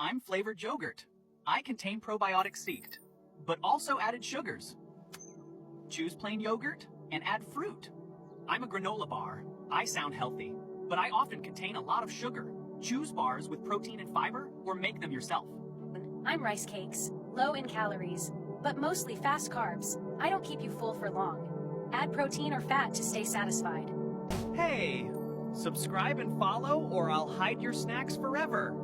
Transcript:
I'm flavored yogurt. I contain probiotics seeked, but also added sugars. Choose plain yogurt and add fruit. I'm a granola bar. I sound healthy, but I often contain a lot of sugar. Choose bars with protein and fiber or make them yourself. I'm rice cakes, low in calories, but mostly fast carbs. I don't keep you full for long. Add protein or fat to stay satisfied. Hey, subscribe and follow or I'll hide your snacks forever.